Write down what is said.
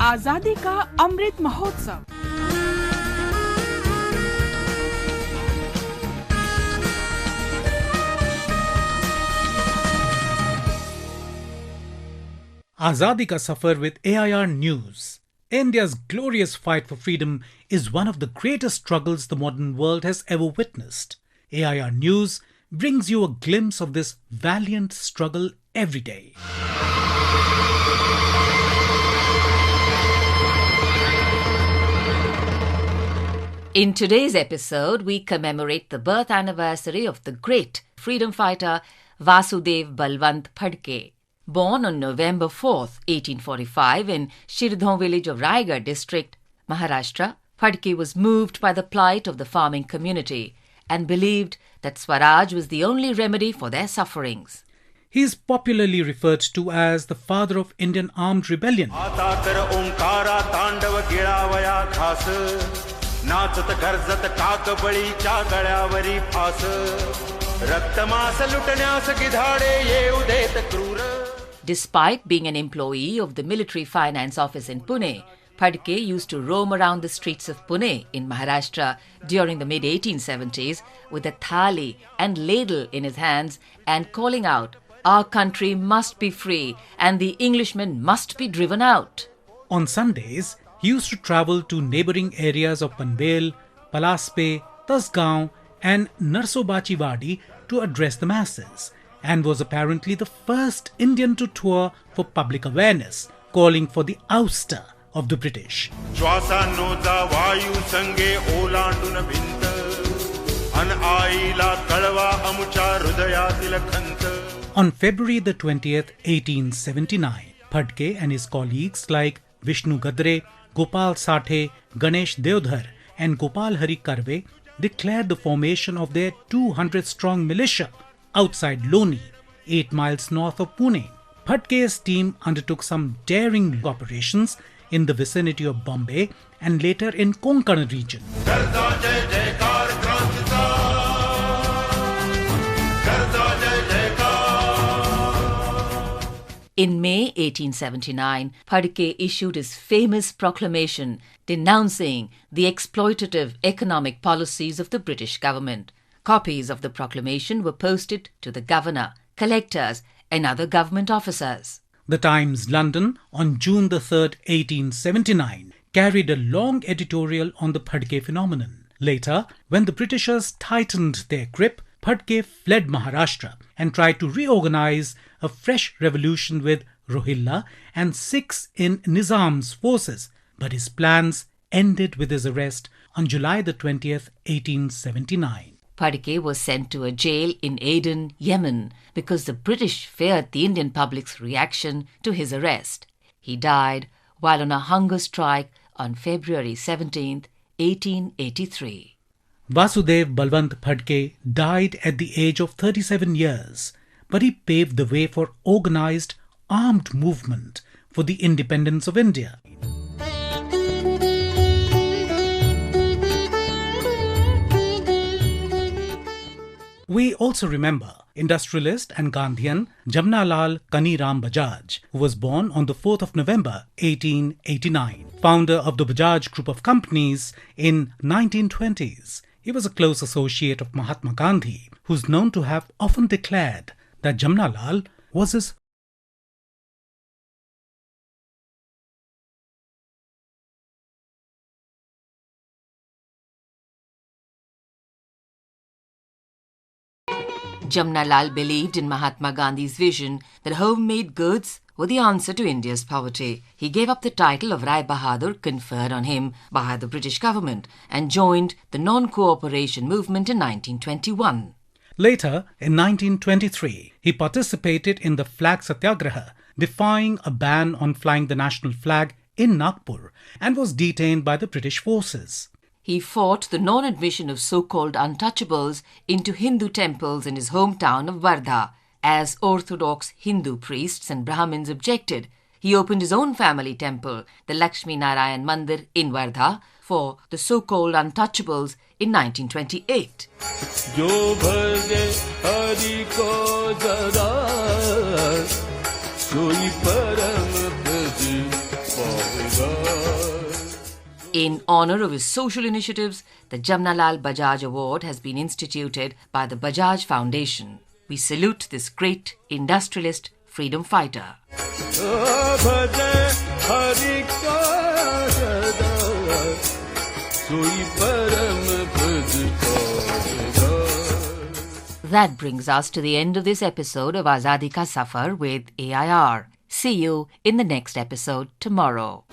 आजादी का Amrit Mahotsav. Azadi ka Safar with AIR News. India's glorious fight for freedom is one of the greatest struggles the modern world has ever witnessed. AIR News brings you a glimpse of this valiant struggle every day. In today's episode, we commemorate the birth anniversary of the great freedom fighter Vasudev Balwant Phadke. Born on November 4th, 1845 in Shirdhon village of Raigad district, Maharashtra, Phadke was moved by the plight of the farming community and believed that Swaraj was the only remedy for their sufferings. He is popularly referred to as the father of Indian armed rebellion. Despite being an employee of the military finance office in Pune, Phadke used to roam around the streets of Pune in Maharashtra during the mid-1870s with a thali and ladle in his hands and calling out, "Our country must be free and the Englishmen must be driven out." On Sundays, he used to travel to neighbouring areas of Panvel, Palaspe, Tasgaon and Narsobachi Wadi to address the masses, and was apparently the first Indian to tour for public awareness, calling for the ouster of the British. On February the 20th, 1879, Phadke and his colleagues like Vishnu Gadre, Gopal Sathe, Ganesh Deodhar and Gopal Karve declared the formation of their 200-strong militia outside Loni, 8 miles north of Pune. Phadke's team undertook some daring operations in the vicinity of Bombay and later in Konkan region. In May 1879, Phadke issued his famous proclamation denouncing the exploitative economic policies of the British government. Copies of the proclamation were posted to the governor, collectors and other government officers. The Times London on June the 3rd, 1879 carried a long editorial on the Phadke phenomenon. Later, when the Britishers tightened their grip, Phadke fled Maharashtra and tried to reorganize a fresh revolution with Rohilla and Sikhs in Nizam's forces, but his plans ended with his arrest on July the 20th, 1879. Phadke was sent to a jail in Aden, Yemen, because the British feared the Indian public's reaction to his arrest. He died while on a hunger strike on February 17, 1883. Vasudev Balwant Phadke died at the age of 37 years, but he paved the way for organized armed movement for the independence of India. We also remember industrialist and Gandhian Jamnalal Kaniram Bajaj, who was born on the 4th of November 1889, founder of the Bajaj Group of Companies in 1920s. He was a close associate of Mahatma Gandhi, who is known to have often declared that Jamnalal was his Jamnalal believed in Mahatma Gandhi's vision that homemade goods were the answer to India's poverty. He gave up the title of Rai Bahadur conferred on him by the British government and joined the non-cooperation movement in 1921. Later, in 1923, he participated in the Flag Satyagraha, defying a ban on flying the national flag in Nagpur, and was detained by the British forces. He fought the non-admission of so-called untouchables into Hindu temples in his hometown of Wardha. As orthodox Hindu priests and Brahmins objected, he opened his own family temple, the Lakshmi Narayan Mandir in Wardha, for the so-called untouchables in 1928. In honour of his social initiatives, the Jamnalal Bajaj Award has been instituted by the Bajaj Foundation. We salute this great industrialist freedom fighter. That brings us to the end of this episode of Azadi Ka Safar with AIR. See you in the next episode tomorrow.